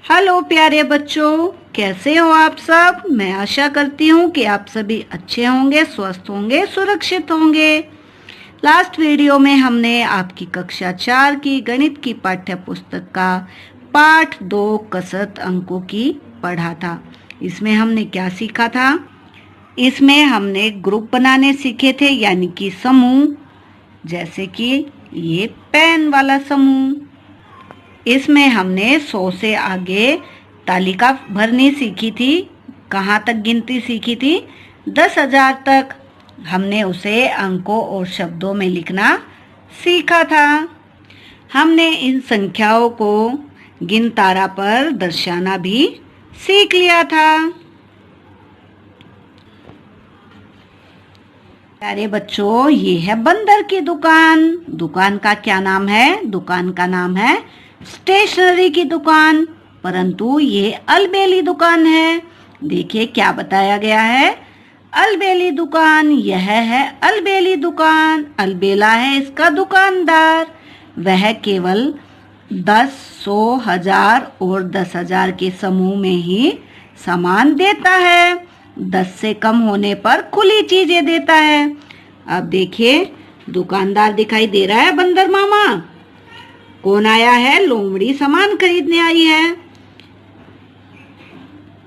Hello प्यारे बच्चों, कैसे हो आप सब। मैं आशा करती हूँ कि आप सभी अच्छे होंगे, स्वस्थ होंगे, सुरक्षित होंगे। लास्ट वीडियो में हमने आपकी कक्षा 4 की गणित की पाठ्य पुस्तक का पाठ 2 कसरत अंकों की पढ़ा था। इसमें हमने क्या सीखा था? इसमें हमने ग्रुप बनाने सीखे थे, यानी कि समूह, जैसे कि ये पेन वाला समूह। इसमें हमने 100 से आगे तालिका भरनी सीखी थी। कहाँ तक गिनती सीखी थी? 10,000 तक। हमने उसे अंकों और शब्दों में लिखना सीखा था। हमने इन संख्याओं को गिन तारा पर दर्शाना भी सीख लिया था। प्यारे बच्चों, ये है बंदर की दुकान। दुकान का क्या नाम है? दुकान का नाम है स्टेशनरी की दुकान, परंतु ये अलबेली दुकान है। देखिए क्या बताया गया है। अलबेली दुकान, यह है अलबेली दुकान। अलबेला है इसका दुकानदार। वह केवल 10, 100, 1000 और 10,000 के समूह में ही सामान देता है। 10 से कम होने पर खुली चीजें देता है। अब देखिए, दुकानदार दिखाई दे रहा है बंदर मामा। कौन आया है? लोमड़ी सामान खरीदने आई है।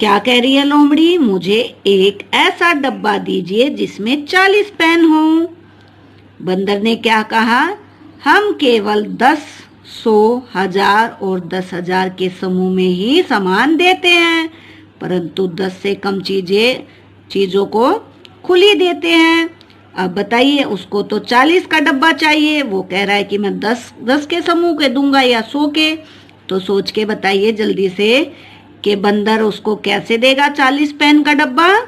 क्या कह रही है लोमड़ी? मुझे एक ऐसा डब्बा दीजिए जिसमें 40 पेन हो। बंदर ने क्या कहा? हम केवल 10, 100, 1000 और 10,000 के समूह में ही सामान देते हैं, परंतु 10 से कम चीजों को खुली देते हैं। अब बताइए, उसको तो 40 का डब्बा चाहिए। वो कह रहा है कि मैं 10 के समूह के दूंगा या 100 के। तो सोच के बताइए जल्दी से कि बंदर उसको कैसे देगा 40 पेन का डब्बा।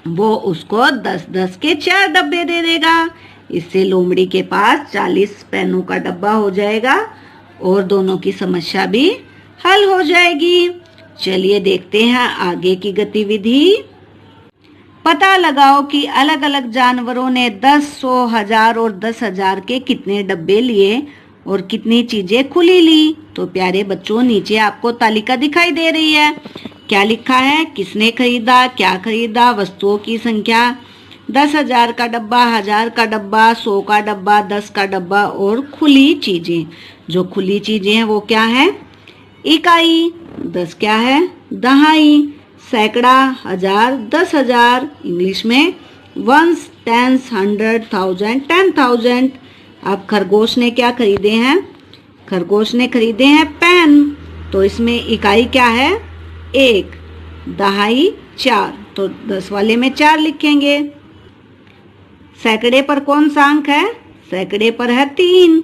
वो उसको 10-10 के 4 डब्बे दे देगा। इससे लोमड़ी के पास 40 पेनों का डब्बा हो जाएगा और दोनों की समस्या भी हल हो जाएगी। चलिए देखते हैं आगे की गतिविधि। पता लगाओ कि अलग अलग जानवरों ने 10, 100, 1000 और 10,000 के कितने डब्बे लिए और कितनी चीजें खुली ली। तो प्यारे बच्चों, नीचे आपको तालिका दिखाई दे रही है। क्या लिखा है? किसने खरीदा, क्या खरीदा, वस्तुओं की संख्या, 10,000 का डब्बा, 1000 का डब्बा, 100 का डब्बा, 10 का डब्बा और खुली चीजें। जो खुली चीजें हैं वो क्या है? इकाई। 10 क्या है? दहाई। सैकड़ा, 1000, 10,000। इंग्लिश में वंस, टेंस, 100, 1000, 10,000। अब खरगोश ने क्या खरीदे हैं? खरगोश ने खरीदे हैं पेन। तो इसमें इकाई क्या है? 1, दहाई 4। तो 10 वाले में 4 लिखेंगे। सैकड़े पर कौन सा अंक है? सैकड़े पर है 3,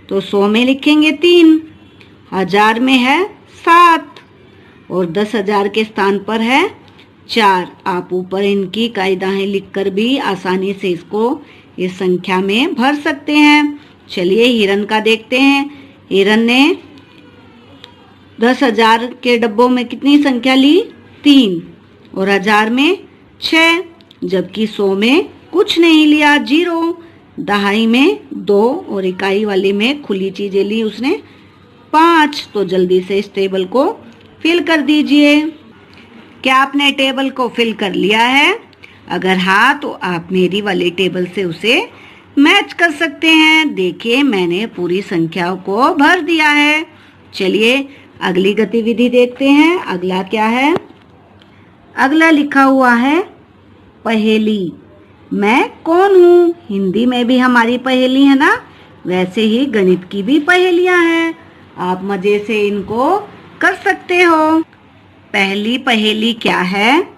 तो 100 में लिखेंगे 3। 1000 में है 7 और 10,000 के स्थान पर है 4। आप ऊपर इनकी कायदाएं लिखकर भी आसानी से इसको इस संख्या में भर सकते हैं। चलिए हिरन का देखते हैं। हिरन ने 10,000 के डब्बों में कितनी संख्या ली? 3 और 1000 में 6, जबकि 100 में कुछ नहीं लिया, 0। दहाई में 2 और इकाई वाले में खुली चीजें ली उसने 5। तो जल्दी से इस टेबल को फिल कर दीजिए। क्या आपने टेबल को फिल कर लिया है? अगर हाँ, तो आप मेरी वाली टेबल से उसे मैच कर सकते हैं। देखिए, मैंने पूरी संख्याओं को भर दिया है। चलिए अगली गतिविधि देखते हैं। अगला क्या है? अगला लिखा हुआ है पहेली। मैं कौन हूँ? हिंदी में भी हमारी पहेली है ना, वैसे ही गणित की भी पहेलियां हैं। आप मजे से इनको कर सकते हो। पहली पहेली क्या है?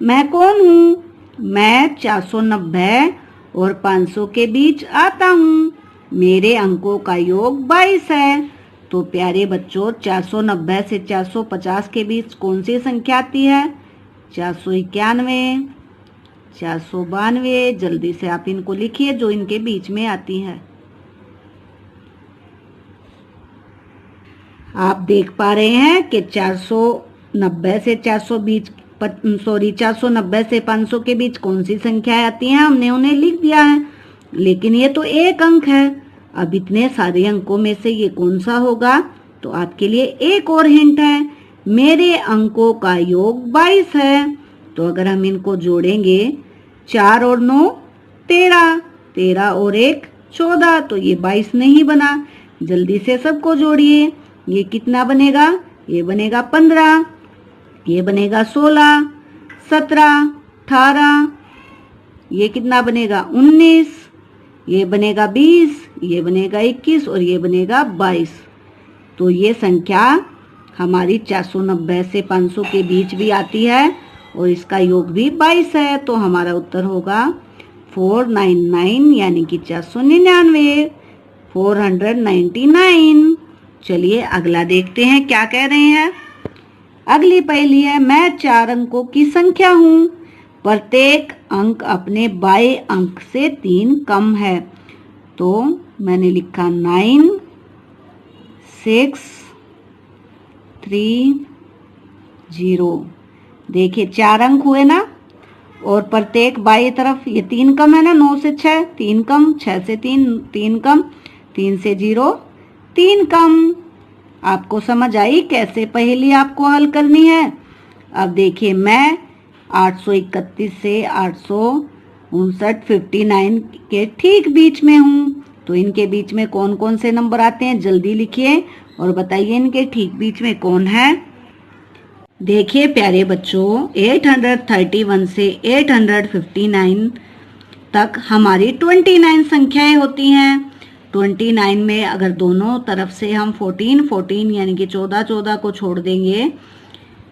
मैं कौन हूँ? मैं 490 और 500 के बीच आता हूँ। मेरे अंकों का योग 22 है। तो प्यारे बच्चों, 490 से 450 के बीच कौन सी संख्या आती है? 491, 492। जल्दी से आप इनको लिखिए जो इनके बीच में आती है। आप देख पा रहे हैं कि 490 से 490 से 500 के बीच कौन सी संख्याएं आती हैं। हमने उन्हें लिख दिया है, लेकिन ये तो एक अंक है। अब इतने सारे अंकों में से ये कौन सा होगा? तो तो आपके लिए एक और हिंट है, मेरे अंकों का योग 22 है। तो अगर हम इनको जोड़ेंगे, 4 और 9 13, 13 और 1 14, तो ये 22 नहीं बना। जल्दी से सबको जोड़िए। ये कितना बनेगा? ये बनेगा 15, ये बनेगा 16, 17, 18, ये कितना बनेगा? 19, ये बनेगा 20, ये बनेगा 21 और ये बनेगा 22। तो ये संख्या हमारी 490 से 500 के बीच भी आती है और इसका योग भी 22 है। तो हमारा उत्तर होगा 499, यानी कि 499, 499। चलिए अगला देखते हैं क्या कह रहे हैं। अगली पहेली है, मैं 4 अंकों की संख्या हूँ, प्रत्येक अंक अपने बाएं अंक से 3 कम है। तो मैंने लिखा 9 6 3 0। देखिए 4 अंक हुए ना, और प्रत्येक बाएं तरफ ये 3 कम है ना, 9 से 6 3 कम, 6 से 3 कम, 3 से 0 3 कम। आपको समझ आई कैसे पहेली आपको हल करनी है? अब देखिए मैं 831 से 859 59 के ठीक बीच में हूँ। तो इनके बीच में कौन कौन से नंबर आते हैं, जल्दी लिखिए और बताइए इनके ठीक बीच में कौन है। देखिए प्यारे बच्चों, 831 से 859 तक हमारी 29 संख्याएं होती हैं। 29 में अगर दोनों तरफ से हम 14 14 यानी कि 14 14 को छोड़ देंगे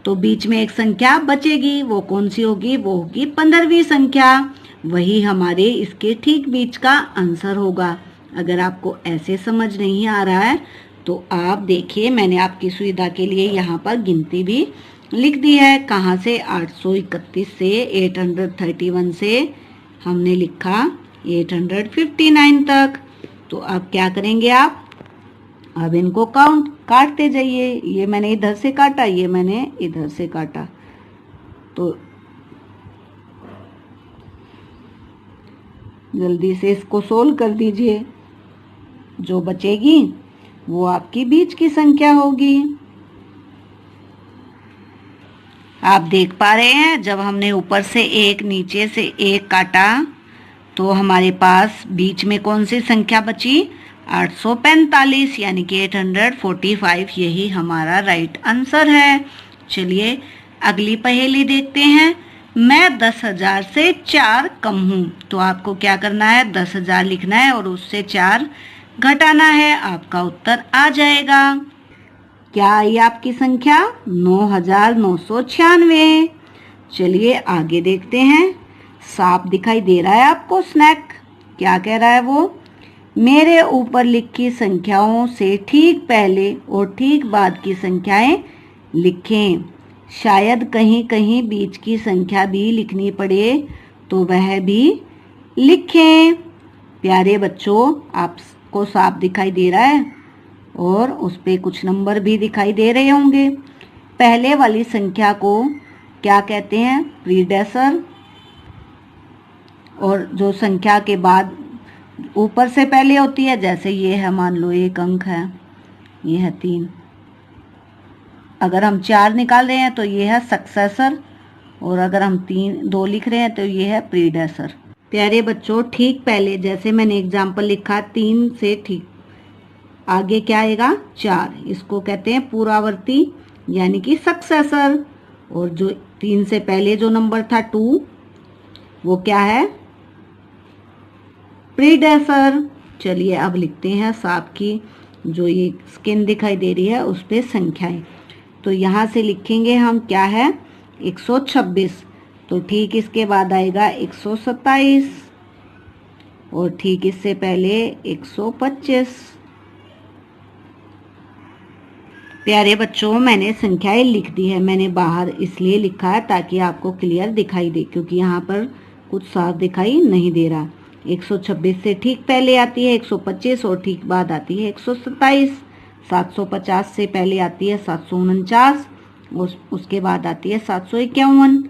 तो बीच में एक संख्या बचेगी। वो कौन सी होगी? वो होगी 15वीं संख्या। वही हमारे इसके ठीक बीच का आंसर होगा। अगर आपको ऐसे समझ नहीं आ रहा है तो आप देखिए, मैंने आपकी सुविधा के लिए यहाँ पर गिनती भी लिख दी है। कहाँ से? 831 से 831 से हमने लिखा 859 तक। तो अब क्या करेंगे आप? अब इनको काटते जाइए। ये मैंने इधर से काटा, ये मैंने इधर से काटा। तो जल्दी से इसको सोल्व कर दीजिए। जो बचेगी वो आपकी बीच की संख्या होगी। आप देख पा रहे हैं, जब हमने ऊपर से 1 नीचे से 1 काटा तो हमारे पास बीच में कौन सी संख्या बची? 845, यानी कि 845। यही हमारा राइट आंसर है। चलिए अगली पहेली देखते हैं। मैं 10,000 से 4 कम हूँ। तो आपको क्या करना है? 10,000 लिखना है और उससे 4 घटाना है। आपका उत्तर आ जाएगा। क्या आई आपकी संख्या? 9,996। चलिए आगे देखते हैं। सांप दिखाई दे रहा है आपको, स्नैक। क्या कह रहा है वो? मेरे ऊपर लिखी संख्याओं से ठीक पहले और ठीक बाद की संख्याएं लिखें। शायद कहीं कहीं बीच की संख्या भी लिखनी पड़े तो वह भी लिखें। प्यारे बच्चों, आपको सांप दिखाई दे रहा है और उस पे कुछ नंबर भी दिखाई दे रहे होंगे। पहले वाली संख्या को क्या कहते हैं? प्रीडेसर। और जो संख्या के बाद ऊपर से पहले होती है, जैसे ये है, मान लो 1 अंक है, ये है 3। अगर हम 4 निकाल रहे हैं तो ये है सक्सेसर, और अगर हम 2 लिख रहे हैं तो ये है प्रीडेसर। प्यारे बच्चों, ठीक पहले जैसे मैंने एग्जाम्पल लिखा 3 से ठीक आगे क्या आएगा? 4। इसको कहते हैं पूर्ववर्ती यानी कि सक्सेसर। और जो 3 से पहले जो नंबर था 2, वो क्या है? प्रीडेसर। चलिए अब लिखते हैं सांप की जो ये स्किन दिखाई दे रही है उस पे संख्याएं। तो यहाँ से लिखेंगे हम, क्या है? 126। तो ठीक इसके बाद आएगा 127 और ठीक इससे पहले 125। प्यारे बच्चों, मैंने संख्याएं लिख दी है। मैंने बाहर इसलिए लिखा है ताकि आपको क्लियर दिखाई दे, क्योंकि यहाँ पर कुछ साफ दिखाई नहीं दे रहा। 126 से ठीक पहले आती है 125 और ठीक बाद आती है 127। 750 से पहले आती है 749 और उसके बाद आती है 751।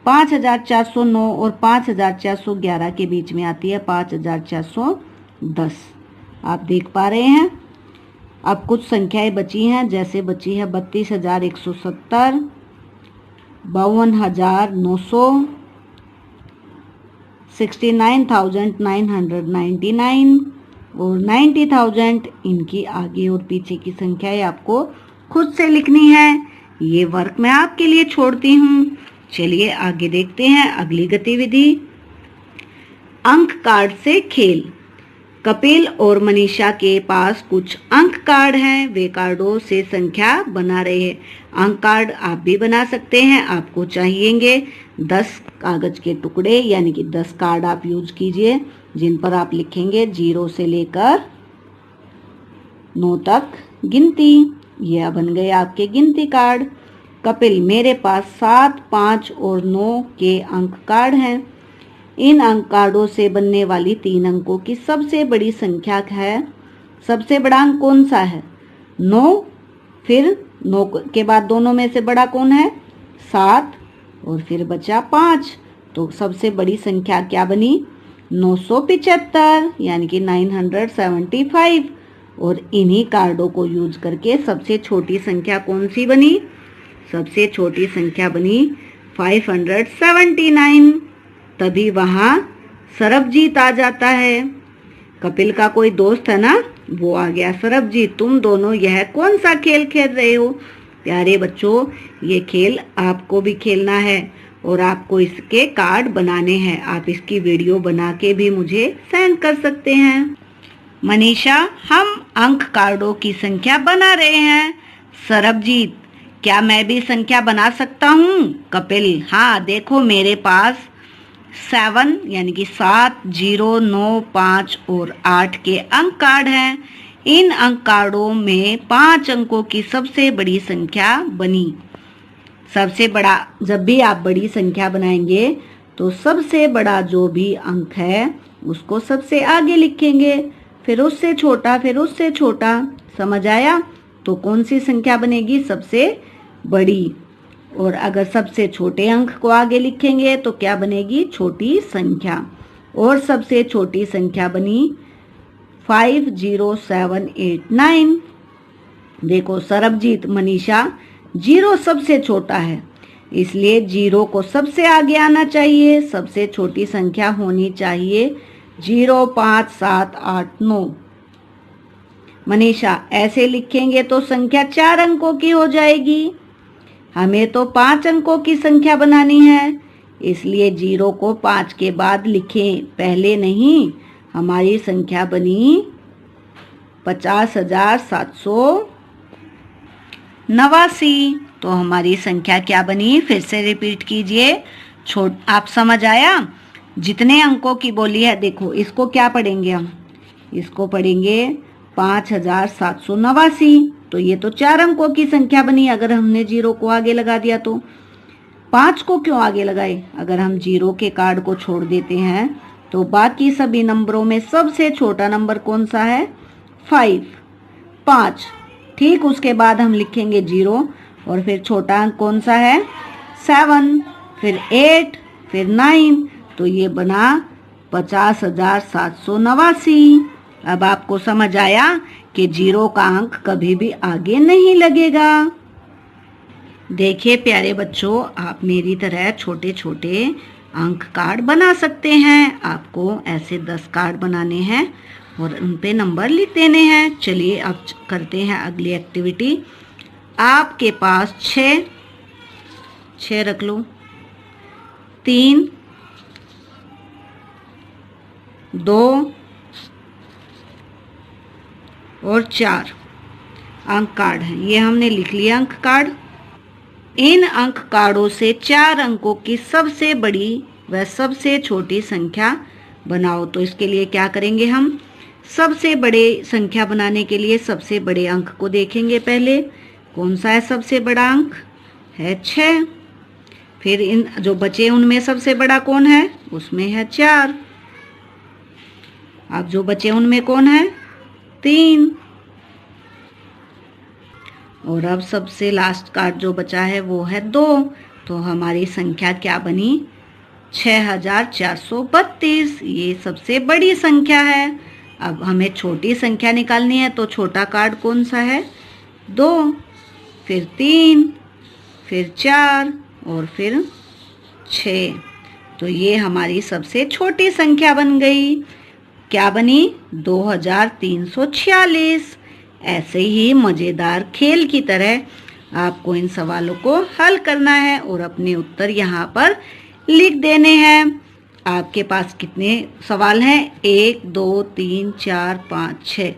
5409 और 5411 के बीच में आती है 5410। आप देख पा रहे हैं। अब कुछ संख्याएं बची हैं, जैसे बची है 32,170, 52,900, 69,999 और 90,000। इनकी आगे और पीछे की संख्याएं आपको खुद से लिखनी है। ये वर्क मैं आपके लिए छोड़ती हूँ। चलिए आगे देखते हैं अगली गतिविधि। अंक कार्ड से खेल। कपिल और मनीषा के पास कुछ अंक कार्ड हैं। वे कार्डों से संख्या बना रहे हैं। अंक कार्ड आप भी बना सकते हैं। आपको चाहिएंगे 10 कागज के टुकड़े, यानी कि 10 कार्ड आप यूज कीजिए, जिन पर आप लिखेंगे 0 से लेकर 9 तक गिनती। यह बन गए आपके गिनती कार्ड। कपिल, मेरे पास 7, 5 और 9 के अंक कार्ड हैं। इन अंक कार्डों से बनने वाली 3 अंकों की सबसे बड़ी संख्या है। सबसे बड़ा अंक कौन सा है? 9। फिर 9 के बाद दोनों में से बड़ा कौन है? 7 और फिर बचा 5। तो सबसे बड़ी संख्या क्या बनी? 975, यानी कि 975। और इन्हीं कार्डों को यूज करके सबसे छोटी संख्या कौन सी बनी? सबसे छोटी संख्या बनी 579। तभी वहां सरबजीत आ जाता है। कपिल का कोई दोस्त है ना, वो आ गया। सरबजीत, तुम दोनों यह कौन सा खेल खेल रहे हो? प्यारे बच्चों, ये खेल आपको भी खेलना है और आपको इसके कार्ड बनाने हैं। आप इसकी वीडियो बना के भी मुझे सेंड कर सकते हैं। मनीषा, हम अंक कार्डों की संख्या बना रहे हैं। सरबजीत, क्या मैं भी संख्या बना सकता हूँ? कपिल, हाँ, देखो मेरे पास 7 यानी कि 7, 0, 9, 5 और 8 के अंक कार्ड हैं। इन अंक कार्डों में 5 अंकों की सबसे बड़ी संख्या बनी। सबसे बड़ा, जब भी आप बड़ी संख्या बनाएंगे तो सबसे बड़ा जो भी अंक है उसको सबसे आगे लिखेंगे, फिर उससे छोटा, फिर उससे छोटा। समझ आया? तो कौन सी संख्या बनेगी? सबसे बड़ी। और अगर सबसे छोटे अंक को आगे लिखेंगे तो क्या बनेगी? छोटी संख्या। और सबसे छोटी संख्या बनी 50789। देखो सरबजीत, मनीषा, 0 सबसे छोटा है, इसलिए 0 को सबसे आगे आना चाहिए। सबसे छोटी संख्या होनी चाहिए 0, 5, 7, 8, 9। मनीषा, ऐसे लिखेंगे तो संख्या 4 अंकों की हो जाएगी। हमें तो 5 अंकों की संख्या बनानी है, इसलिए 0 को 5 के बाद लिखें, पहले नहीं। हमारी संख्या बनी 50,789। तो हमारी संख्या क्या बनी? फिर से रिपीट कीजिए। आप समझ आया? जितने अंकों की बोली है, देखो इसको क्या पढ़ेंगे हम? इसको पढ़ेंगे 5,789। तो ये तो 4 अंकों की संख्या बनी अगर हमने 0 को आगे लगा दिया। तो 5 को क्यों आगे लगाए? अगर हम 0 के कार्ड को छोड़ देते हैं तो बाकी सभी नंबरों में सबसे छोटा नंबर कौन सा है? 5। ठीक, उसके बाद हम लिखेंगे 0 और फिर छोटा अंक कौन सा है? 7, फिर 8, फिर 9। तो ये बना 50,789। अब आपको समझ आया कि 0 का अंक कभी भी आगे नहीं लगेगा। देखिए प्यारे बच्चों, आप मेरी तरह छोटे छोटे अंक कार्ड बना सकते हैं। आपको ऐसे 10 कार्ड बनाने हैं और उन पे नंबर लिख देने हैं। चलिए अब करते हैं अगली एक्टिविटी। आपके पास 6 रख लो, 3, 2 और 4 अंक कार्ड हैं। ये हमने लिख लिया अंक कार्ड। इन अंक कार्डों से 4 अंकों की सबसे बड़ी व सबसे छोटी संख्या बनाओ। तो इसके लिए क्या करेंगे हम? सबसे बड़े संख्या बनाने के लिए सबसे बड़े अंक को देखेंगे पहले। कौन सा है सबसे बड़ा अंक? है 6। फिर इन जो बचे उनमें सबसे बड़ा कौन है? उसमें है 4। अब जो बचे उनमें कौन है? 3। और अब सबसे लास्ट कार्ड जो बचा है वो है 2। तो हमारी संख्या क्या बनी? 6,432। ये सबसे बड़ी संख्या है। अब हमें छोटी संख्या निकालनी है, तो छोटा कार्ड कौन सा है? 2, फिर 3, फिर 4 और फिर 6। तो ये हमारी सबसे छोटी संख्या बन गई। क्या बनी? 2346। ऐसे ही मज़ेदार खेल की तरह आपको इन सवालों को हल करना है और अपने उत्तर यहाँ पर लिख देने हैं। आपके पास कितने सवाल हैं? 1, 2, 3, 4, 5, 6।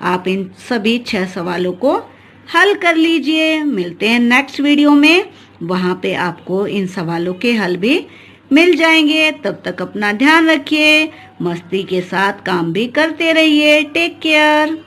आप इन सभी 6 सवालों को हल कर लीजिए। मिलते हैं नेक्स्ट वीडियो में, वहाँ पे आपको इन सवालों के हल भी मिल जाएंगे। तब तक अपना ध्यान रखिए, मस्ती के साथ काम भी करते रहिए। Take care.